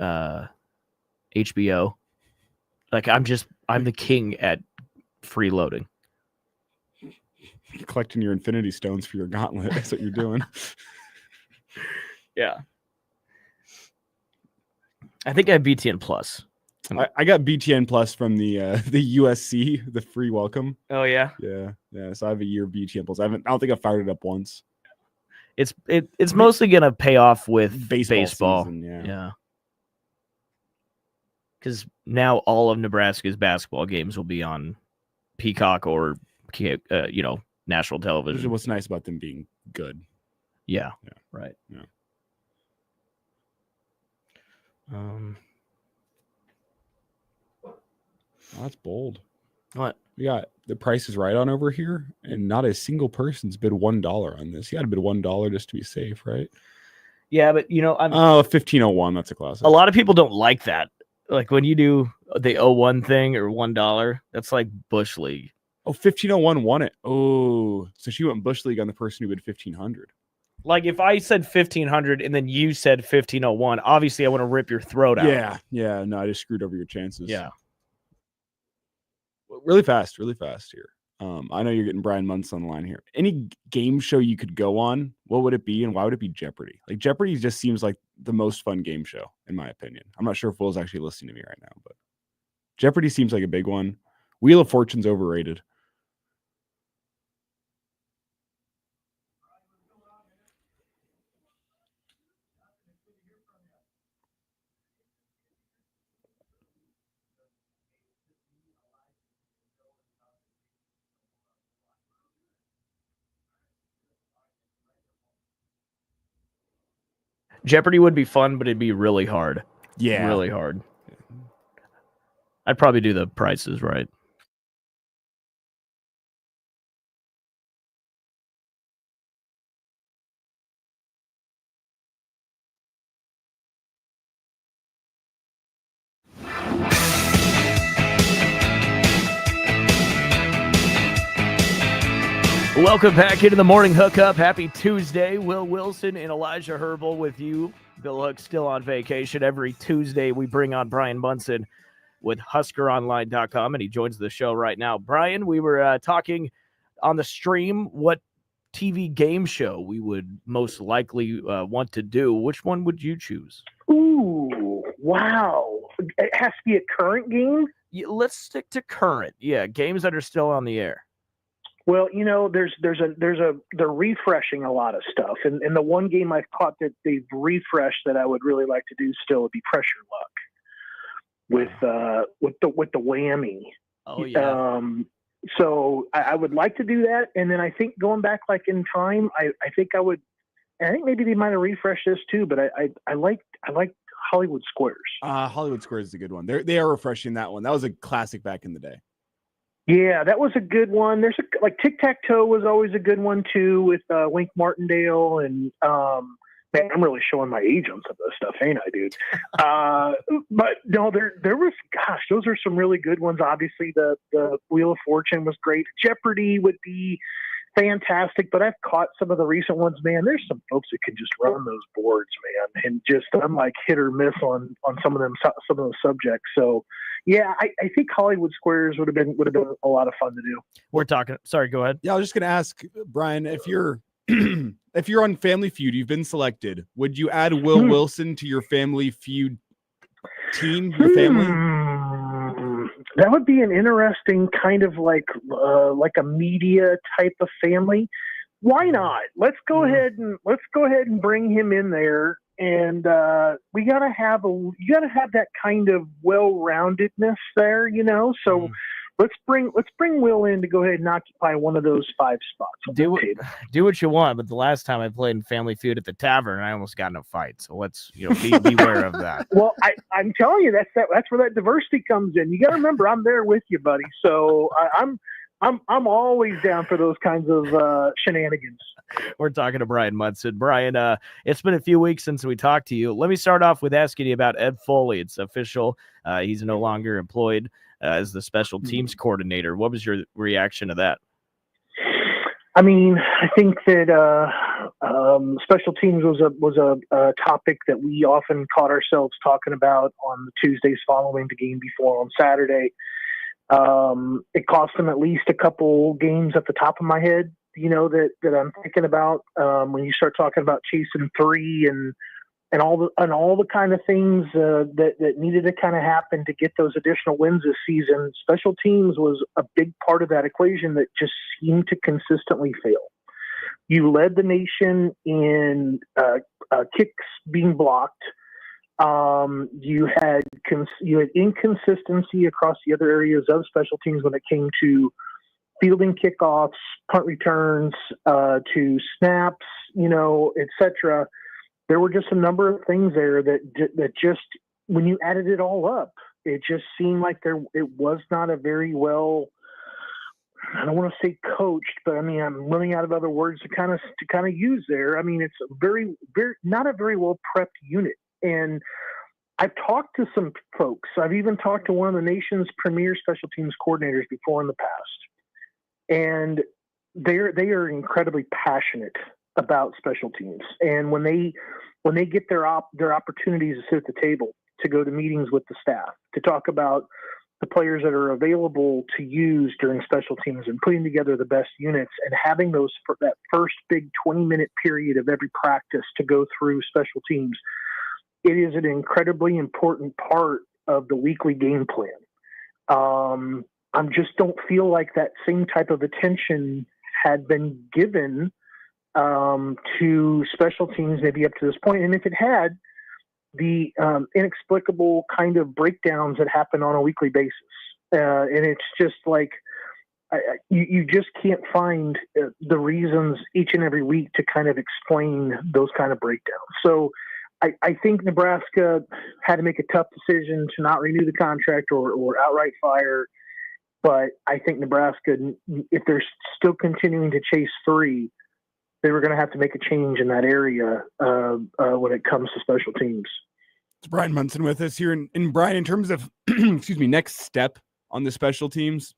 HBO. Like I'm the king at freeloading. Collecting your Infinity Stones for your gauntlet. That's what you're doing. Yeah. I think I have BTN Plus. I got BTN Plus from the USC, the free welcome. Oh yeah. Yeah. So I have a year of BTN Plus. I don't think I fired it up once. It's mostly gonna pay off with Baseball baseball. season, yeah. Yeah. Because now all of Nebraska's basketball games will be on Peacock or national Which is television. what's nice about them being good. Yeah. Yeah. Right. Yeah. Oh, that's bold. What? We got the Price is Right on over here, and not a single person's bid $1 on this. You got to bid $1 just to be safe, right? Yeah, but Oh, 1501. That's a classic. a lot of people don't like that. Like when you do the 01 thing or $1, that's like Bush League. Oh, 1501 won it. Oh, so she went Bush League on the person who bid 1500. Like if I said 1500 and then you said 1501, obviously I want to rip your throat out. Yeah. No, I just screwed over your chances. Yeah. Really fast here. I know you're getting Brian Muntz on the line here. Any game show you could go on, what would it be, and why would it be Jeopardy? Like Jeopardy just seems like the most fun game show, in my opinion. I'm not sure if Will's actually listening to me right now, but Jeopardy seems like a big one. Wheel of Fortune's overrated. Jeopardy would be fun, but it'd be really hard. Yeah. Really hard. I'd probably do the prices right. Welcome back into the morning hookup. Happy Tuesday. Will Wilson and Elijah Herbal with you. Bill Hook's still on vacation. Every Tuesday we bring on Brian Munson with HuskerOnline.com, and he joins the show right now. Brian, we were talking on the stream what TV game show we would most likely want to do. Which one would you choose? Ooh, wow. It has to be a current game? Yeah, let's stick to current. Yeah, games that are still on the air. Well, they're refreshing a lot of stuff, and the one game I've caught that they've refreshed that I would really like to do still would be Pressure Luck with the whammy. Oh yeah. So I would like to do that, and then I think going back like in time, I think maybe they might have refreshed this too, but I like Hollywood Squares. Hollywood Squares is a good one. They are refreshing that one. That was a classic back in the day. Yeah, that was a good one. There's like Tic-Tac-Toe was always a good one too with Wink Martindale, and man, I'm really showing my age on some of this stuff, ain't I, dude? But no, there was, gosh, those are some really good ones. Obviously, the Wheel of Fortune was great. Jeopardy would be fantastic, but I've caught some of the recent ones. Man, there's some folks that can just run those boards, man, and just I'm like hit or miss on some of those subjects. So. Yeah, I think Hollywood Squares would have been a lot of fun to do. We're talking. Sorry, go ahead. Yeah, I was just gonna ask Brian if you're if you're on Family Feud, you've been selected. Would you add Will Wilson to your Family Feud team? Your family? That would be an interesting kind of like a media type of family. Why not? Let's go ahead and bring him in there. And you gotta have that kind of well-roundedness there, you know. So let's bring Will in to go ahead and occupy one of those 5 spots. Do what you want, but the last time I played in Family Feud at the tavern, I almost got in a fight. So let's beware of that. Well, I'm telling you, that's where that diversity comes in. You got to remember, I'm there with you, buddy. So I'm always down for those kinds of shenanigans. We're talking to Brian Munson. Brian, it's been a few weeks since we talked to you. Let me start off with asking you about Ed Foley. It's official. He's no longer employed as the special teams coordinator. What was your reaction to that? I mean, I think that special teams was a topic that we often caught ourselves talking about on the Tuesdays following the game before on Saturday. It cost them at least a couple games at the top of my head, you know, that I'm thinking about when you start talking about chasing 3 and all the kind of things that needed to kind of happen to get those additional wins this season. Special teams was a big part of that equation that just seemed to consistently fail. You led the nation in kicks being blocked. You had inconsistency across the other areas of special teams when it came to fielding kickoffs, punt returns, to snaps, you know, etc. There were just a number of things there that just, when you added it all up, it just seemed like it was not a very well, I don't want to say coached, but I mean, I'm running out of other words to kind of use there. I mean, it's a very, very, not a very well prepped unit. And I've talked to some folks. I've even talked to one of the nation's premier special teams coordinators before in the past. And they are incredibly passionate about special teams. And when they get their opportunities to sit at the table, to go to meetings with the staff, to talk about the players that are available to use during special teams and putting together the best units and having that first big 20-minute period of every practice to go through special teams, it is an incredibly important part of the weekly game plan. I just don't feel like that same type of attention had been given to special teams maybe up to this point. And if it had, the inexplicable kind of breakdowns that happen on a weekly basis. And it's just like, you just can't find the reasons each and every week to kind of explain those kind of breakdowns. So I think Nebraska had to make a tough decision to not renew the contract or outright fire. But I think Nebraska, if they're still continuing to chase 3, they were going to have to make a change in that area when it comes to special teams. It's Brian Munson with us here. And Brian, in terms of, next step on the special teams,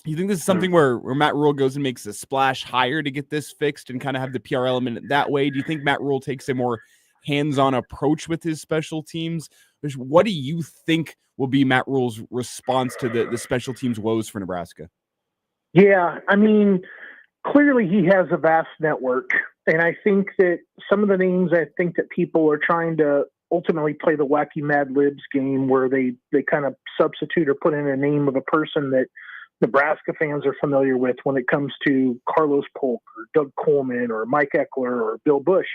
you think this is something where Matt Rule goes and makes a splash higher to get this fixed and kind of have the PR element that way? Do you think Matt Rule takes a more hands-on approach with his special teams? What do you think will be Matt Rule's response to the special teams woes for Nebraska? Yeah, I mean, clearly he has a vast network. And I think that some of the names I think that people are trying to ultimately play the wacky Mad Libs game where they kind of substitute or put in a name of a person that Nebraska fans are familiar with when it comes to Carlos Polk or Doug Coleman or Mike Eckler or Bill Bush.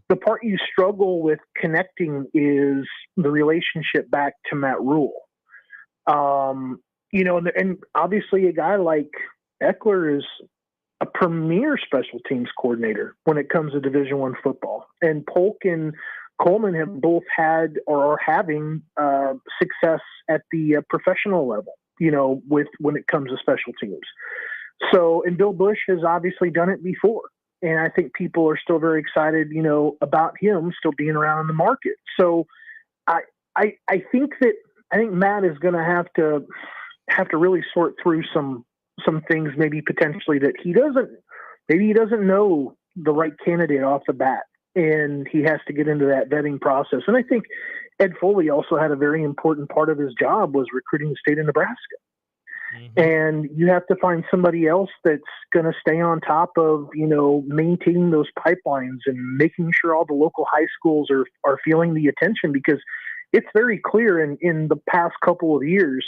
The part you struggle with connecting is the relationship back to Matt Rule. And obviously a guy like Eckler is a premier special teams coordinator when it comes to Division I football. And Polk and Coleman have both had or are having success at the professional level, when it comes to special teams. So, and Bill Bush has obviously done it before. And I think people are still very excited, about him still being around in the market. So I think Matt is going to have to really sort through some things, maybe potentially that he doesn't know the right candidate off the bat, and he has to get into that vetting process. And I think Ed Foley also had a very important part of his job was recruiting the state of Nebraska. Mm-hmm. And you have to find somebody else that's going to stay on top of, maintaining those pipelines and making sure all the local high schools are feeling the attention, because it's very clear in the past couple of years,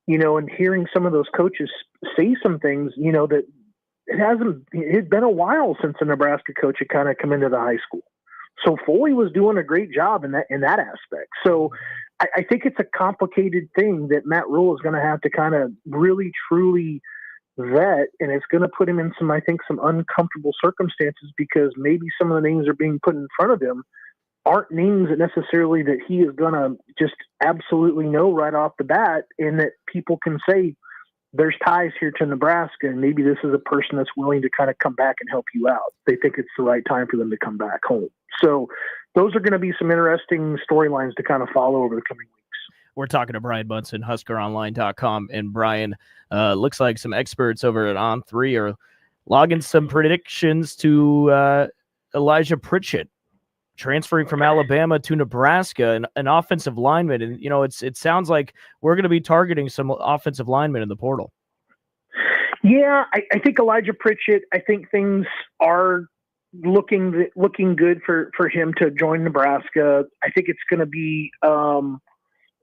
and hearing some of those coaches say some things, that it's been a while since a Nebraska coach had kind of come into the high school. So Foley was doing a great job in that aspect. So I think it's a complicated thing that Matt Rule is going to have to kind of really, truly vet, and it's going to put him in some uncomfortable circumstances, because maybe some of the names are being put in front of him aren't names that necessarily that he is going to just absolutely know right off the bat, and that people can say there's ties here to Nebraska, and maybe this is a person that's willing to kind of come back and help you out. They think it's the right time for them to come back home. So those are going to be some interesting storylines to kind of follow over the coming weeks. We're talking to Brian Munson, HuskerOnline.com, and Brian, looks like some experts over at On3 are logging some predictions to Elijah Pritchett transferring from Alabama to Nebraska, an offensive lineman. And, it sounds like we're going to be targeting some offensive linemen in the portal. Yeah, I think Elijah Pritchett, I think things are looking good for him to join Nebraska. I think it's going to be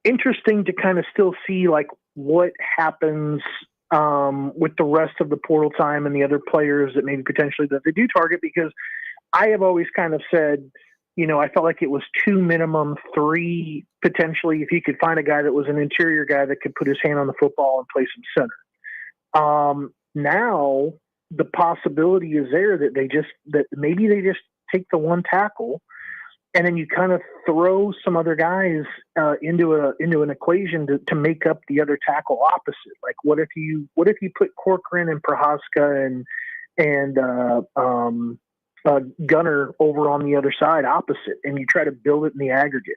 interesting to kind of still see like what happens with the rest of the portal time and the other players that maybe potentially that they do target, because I have always kind of said, I felt like it was 2 minimum, 3 potentially, if you could find a guy that was an interior guy that could put his hand on the football and play some center. Now the possibility is there that maybe they just take the one tackle, and then you kind of throw some other guys into an equation to make up the other tackle opposite. Like what if you put Corcoran and Prohaska and Gunner over on the other side opposite, and you try to build it in the aggregate.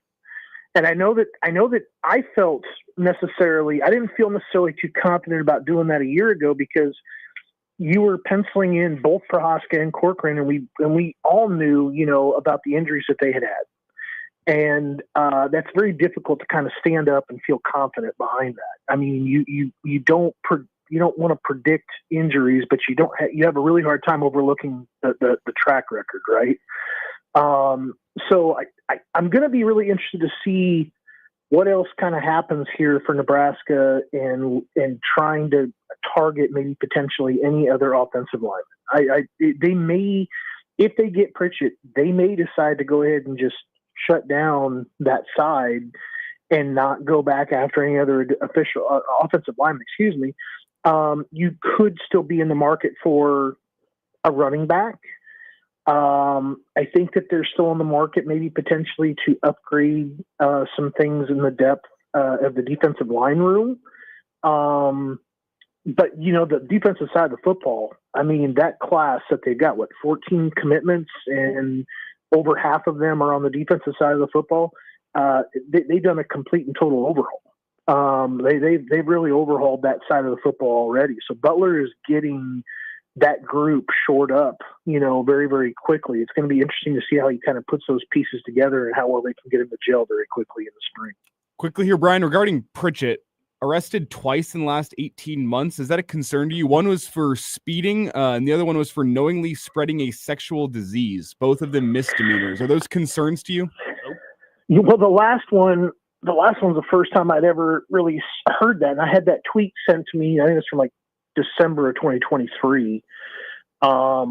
And I know that I didn't feel necessarily too confident about doing that a year ago, because you were penciling in both Prohaska and Corcoran, and we all knew, about the injuries that they had. And that's very difficult to kind of stand up and feel confident behind that. I mean, you don't want to predict injuries, but you have a really hard time overlooking the track record, right? So I'm going to be really interested to see what else kind of happens here for Nebraska and trying to target maybe potentially any other offensive lineman. They may, if they get Pritchett, they may decide to go ahead and just shut down that side and not go back after any other official offensive lineman. Excuse me. You could still be in the market for a running back. I think that they're still on the market, maybe potentially to upgrade some things in the depth of the defensive line room. But, the defensive side of the football, I mean, that class that they've got, 14 commitments, and over half of them are on the defensive side of the football. They've done a complete and total overhaul. They've really overhauled that side of the football already. So Butler is getting that group shored up, very, very quickly. It's going to be interesting to see how he kind of puts those pieces together and how well they can get him to gel very quickly in the spring. Quickly here, Brian, regarding Pritchett, arrested twice in the last 18 months. Is that a concern to you? One was for speeding, and the other one was for knowingly spreading a sexual disease. Both of them misdemeanors. Are those concerns to you? Well, the last one's the first time I'd ever really heard that. And I had that tweet sent to me. I think it's from December of 2023. I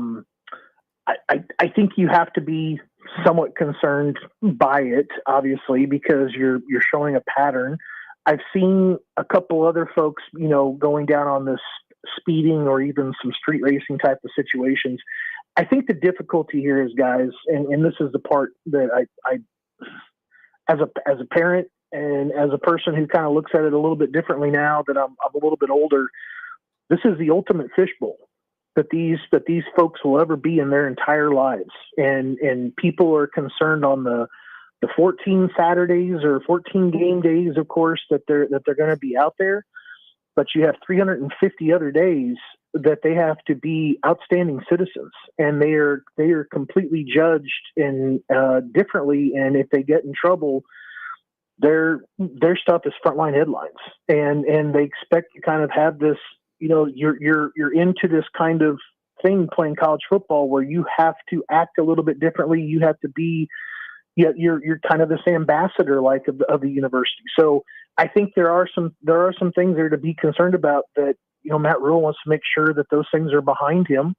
think you have to be somewhat concerned by it, obviously, because you're showing a pattern. I've seen a couple other folks, going down on this speeding or even some street racing type of situations. I think the difficulty here is, guys, and this is the part that I as a parent and as a person who kind of looks at it a little bit differently now that I'm a little bit older, this is the ultimate fishbowl that these folks will ever be in their entire lives. And people are concerned on the 14 Saturdays or 14 game days, of course, that they're going to be out there, but you have 350 other days that they have to be outstanding citizens, and they are completely judged and differently. And if they get in trouble, their stuff is frontline headlines, and they expect to kind of have this, you're into this kind of thing playing college football where you have to act a little bit differently. You have to be, you're kind of this ambassador of the university. So I think there are some things there to be concerned about that, Matt Rule wants to make sure that those things are behind him.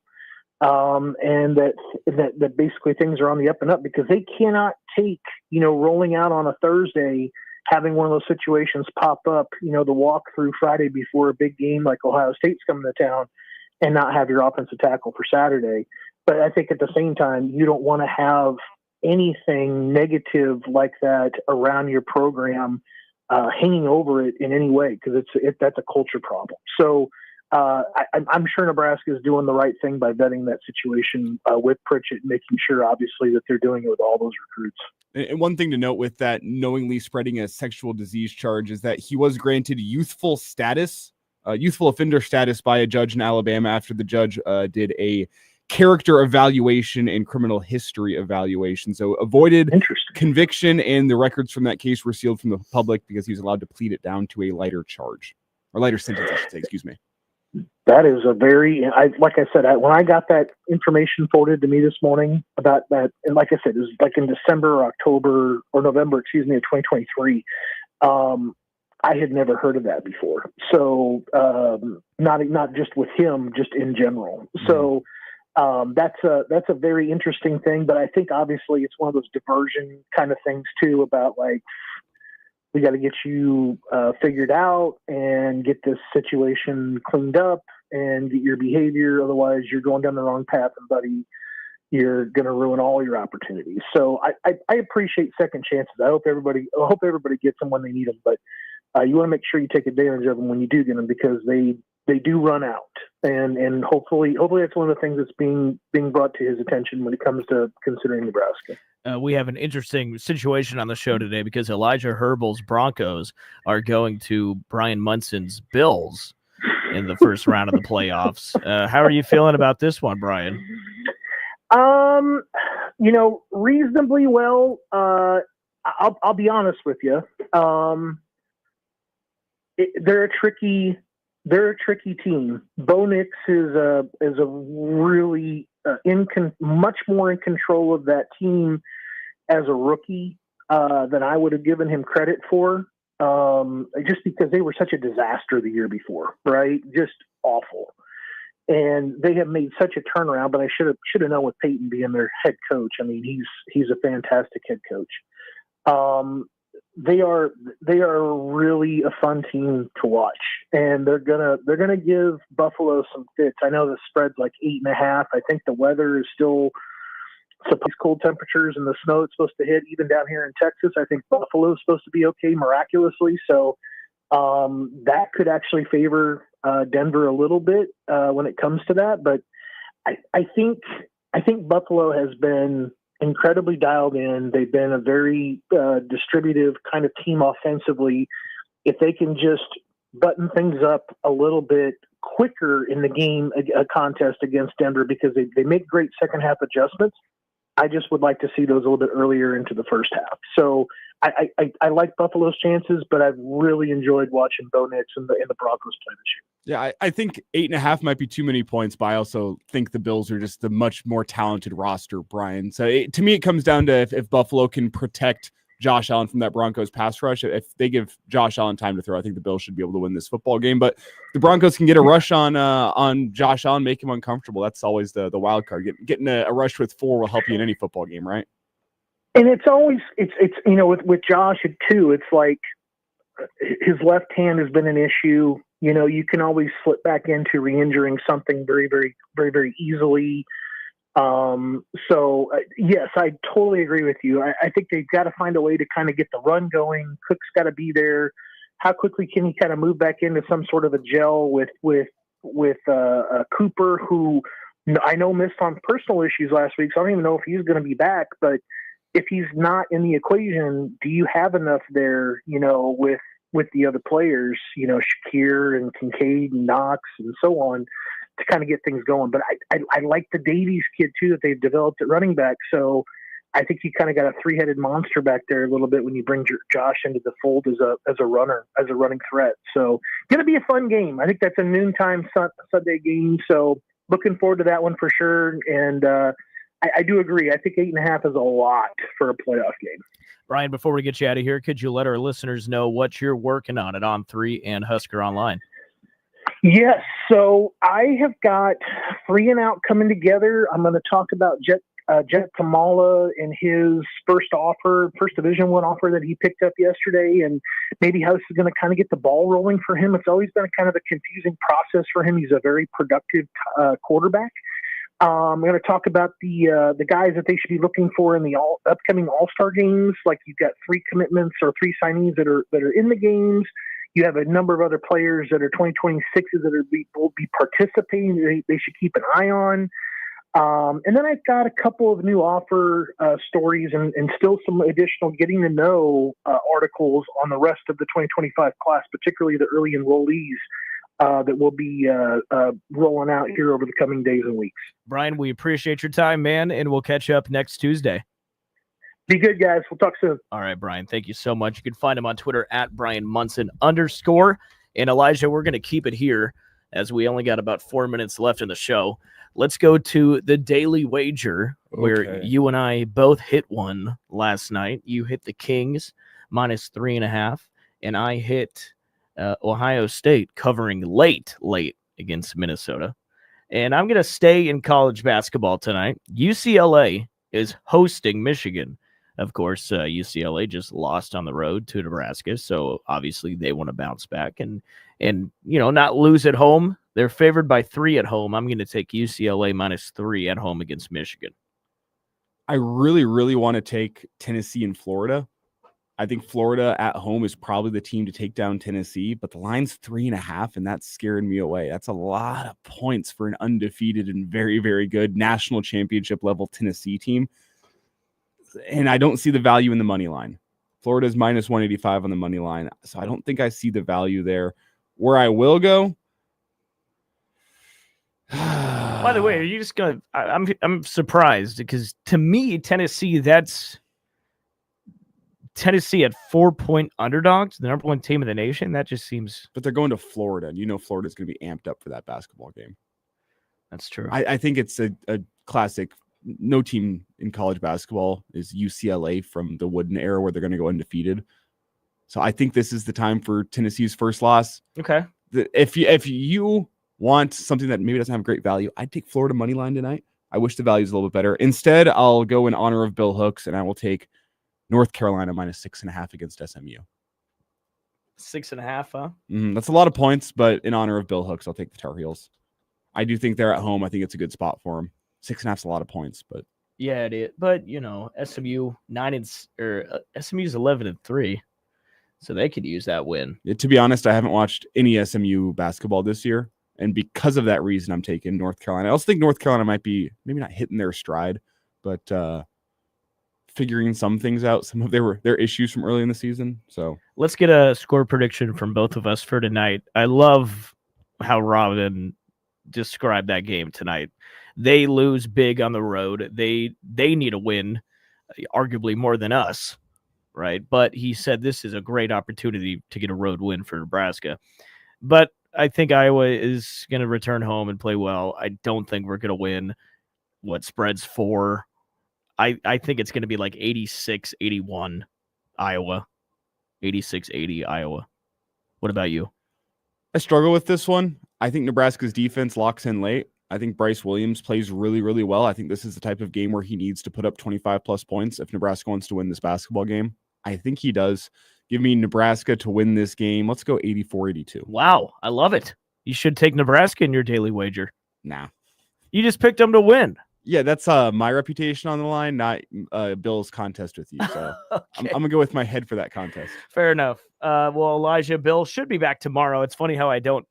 And that basically things are on the up and up, because they cannot take, rolling out on a Thursday, having one of those situations pop up, the walk through Friday before a big game like Ohio State's coming to town, and not have your offensive tackle for Saturday. But I think at the same time, you don't want to have anything negative like that around your program, hanging over it in any way, because that's a culture problem. So I'm sure Nebraska is doing the right thing by vetting that situation with Pritchett, making sure, obviously, that they're doing it with all those recruits. And one thing to note with that knowingly spreading a sexual disease charge is that he was granted youthful offender status by a judge in Alabama after the judge did a character evaluation and criminal history evaluation. So avoided conviction, and the records from that case were sealed from the public because he was allowed to plead it down to a lighter charge, or lighter sentence, I should say, excuse me. That is like I said, when I got that information forwarded to me this morning about that, and like I said, it was like in December or November, of 2023. I had never heard of that before. So not just with him, just in general. So that's a very interesting thing. But I think obviously it's one of those diversion kind of things too, about we got to get you figured out and get this situation cleaned up and get your behavior. Otherwise, you're going down the wrong path, and buddy, you're going to ruin all your opportunities. So I appreciate second chances. I hope everybody gets them when they need them, but you want to make sure you take advantage of them when you do get them, because they do run out. And hopefully that's one of the things that's being brought to his attention when it comes to considering Nebraska. We have an interesting situation on the show today because Elijah Herbal's Broncos are going to Brian Munson's Bills in the first round of the playoffs. How are you feeling about this one, Brian? Reasonably well. I'll be honest with you. They're a tricky team. Bo Nix is a really much more in control of that team as a rookie than I would have given him credit for. Just because they were such a disaster the year before, right? Just awful. And they have made such a turnaround, but I should have known with Peyton being their head coach. I mean, he's a fantastic head coach. They are really a fun team to watch, and they're gonna give Buffalo some fits. I know the spread's like 8.5. I think the weather is still supposed cold temperatures, and the snow it's supposed to hit even down here in Texas. I think Buffalo is supposed to be okay miraculously, so that could actually favor Denver a little bit when it comes to that. But I think Buffalo has been incredibly dialed in. They've been a very distributive kind of team offensively. If they can just button things up a little bit quicker in the game, a contest against Denver, because they make great second half adjustments. I just would like to see those a little bit earlier into the first half. So I like Buffalo's chances, but I've really enjoyed watching Bo Nix and the Broncos play this year. Yeah, I think 8.5 might be too many points, but I also think the Bills are just a much more talented roster, Brian. So to me, it comes down to if Buffalo can protect Josh Allen from that Broncos pass rush. If they give Josh Allen time to throw, I think the Bills should be able to win this football game. But the Broncos can get a rush on Josh Allen, make him uncomfortable. That's always the wild card. Getting a rush with 4 will help you in any football game, right? And it's always it's with Josh too. It's like his left hand has been an issue. You can always slip back into re-injuring something very, very, very, very easily. Yes, I totally agree with you. I think they've got to find a way to kind of get the run going. Cook's got to be there. How quickly can he kind of move back into some sort of a gel with Cooper, who I know missed on personal issues last week, so I don't even know if he's going to be back. But if he's not in the equation, do you have enough there, with the other players, Shakir and Kincaid and Knox and so on, to kind of get things going? But I like the Davies kid too that they've developed at running back. So I think you kind of got a 3-headed monster back there a little bit when you bring Josh into the fold as a runner, as a running threat. So going to be a fun game. I think that's a noontime Sunday game. So looking forward to that one for sure. And I do agree. I think 8.5 is a lot for a playoff game. Brian, before we get you out of here, could you let our listeners know what you're working on at On3 and Husker Online? Yes. So I have got 3 and Out coming together. I'm going to talk about Jet Kamala and his first Division I offer that he picked up yesterday, and maybe how this is going to kind of get the ball rolling for him. It's always been kind of a confusing process for him. He's a very productive quarterback. I'm going to talk about the guys that they should be looking for in the upcoming All-Star games. Like, you've got 3 commitments or 3 signees that are in the games. You have a number of other players that are 2026s that will be participating. They should keep an eye on. And then I've got a couple of new offer stories and still some additional getting to know articles on the rest of the 2025 class, particularly the early enrollees that will be rolling out here over the coming days and weeks. Brian, we appreciate your time, man, and we'll catch up next Tuesday. Be good, guys. We'll talk soon. All right, Brian, thank you so much. You can find him on Twitter at @BrianMunson_. And Elijah, we're going to keep it here as we only got about 4 minutes left in the show. Let's go to the Daily Wager, where you and I both hit one last night. You hit the Kings -3.5, and I hit Ohio State covering late against Minnesota. And I'm going to stay in college basketball tonight. UCLA is hosting Michigan. Of course, UCLA just lost on the road to Nebraska, so obviously they want to bounce back and not lose at home. They're favored by 3 at home. I'm going to take UCLA -3 at home against Michigan. I really, really want to take Tennessee and Florida. I think Florida at home is probably the team to take down Tennessee, but the line's 3.5, and that's scaring me away. That's a lot of points for an undefeated and very, very good national championship level Tennessee team. And I don't see the value in the money line. Florida's -185 on the money line, so I don't think I see the value there. Where I will go. By the way, are you just gonna? I'm surprised because to me, Tennessee, that's Tennessee at 4-point underdogs, the number 1 team in the nation. That just seems. But they're going to Florida, and Florida's going to be amped up for that basketball game. That's true. I think it's a classic. No team in college basketball is UCLA from the Wooden era where they're going to go undefeated. So I think this is the time for Tennessee's first loss. Okay. If you want something that maybe doesn't have great value, I'd take Florida money line tonight. I wish the value is a little bit better. Instead, I'll go in honor of Bill Hooks, and I will take North Carolina minus 6.5 against SMU. 6.5, huh? That's a lot of points, but in honor of Bill Hooks, I'll take the Tar Heels. I do think they're at home. I think it's a good spot for them. 6.5 is a lot of points, but yeah, it is. But SMU SMU's 11-3, so they could use that win. To be honest, I haven't watched any SMU basketball this year, and because of that reason, I'm taking North Carolina. I also think North Carolina might be maybe not hitting their stride, but figuring some things out, some of their issues from early in the season. So let's get a score prediction from both of us for tonight. I love how Robin described that game tonight. They lose big on the road. They need a win, arguably more than us, right? But he said this is a great opportunity to get a road win for Nebraska. But I think Iowa is going to return home and play well. I don't think we're going to win. What spreads 4? I think it's going to be like 86-81 Iowa, 86-80 Iowa. What about you? I struggle with this one. I think Nebraska's defense locks in late. I think Bryce Williams plays really, really well. I think this is the type of game where he needs to put up 25-plus points if Nebraska wants to win this basketball game. I think he does. Give me Nebraska to win this game. Let's go 84-82. Wow, I love it. You should take Nebraska in your daily wager. Nah. You just picked them to win. Yeah, that's my reputation on the line, not Bill's contest with you. So Okay. I'm going to go with my head for that contest. Fair enough. Well, Elijah, Bill should be back tomorrow. It's funny how I don't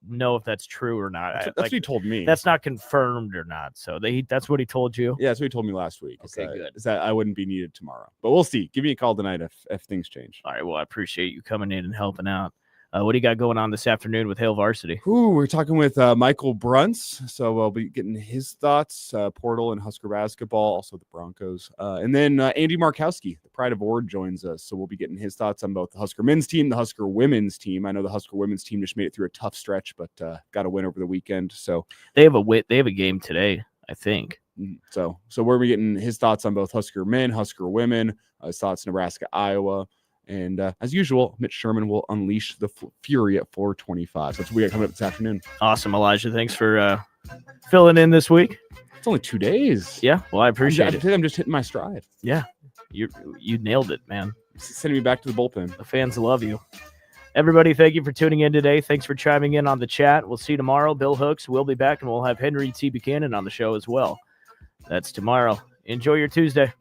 know if that's true or not. That's what he told me. That's not confirmed or not. So that's what he told you? Yeah, that's what he told me last week. Okay, good. Is that I wouldn't be needed tomorrow. But we'll see. Give me a call tonight if things change. All right, well, I appreciate you coming in and helping out. What do you got going on this afternoon with Hail Varsity? We're talking with Michael Bruntz, so we'll be getting his thoughts, Portal and Husker basketball, also the Broncos. And then Andy Markowski, the Pride of Ord, joins us, so we'll be getting his thoughts on both the Husker men's team, the Husker women's team. I know the Husker women's team just made it through a tough stretch, but got a win over the weekend. So they have a game today, I think. So we're getting his thoughts on both Husker men, Husker women, his thoughts Nebraska, Iowa. And as usual, Mitch Sherman will unleash the fury at 4:25. So that's what we got coming up this afternoon. Awesome, Elijah. Thanks for filling in this week. It's only 2 days. Yeah, well, I appreciate it. I'm just hitting my stride. Yeah, you nailed it, man. Sending me back to the bullpen. The fans love you. Everybody, thank you for tuning in today. Thanks for chiming in on the chat. We'll see you tomorrow. Bill Hooks will be back, and we'll have Henry T. Buchanan on the show as well. That's tomorrow. Enjoy your Tuesday.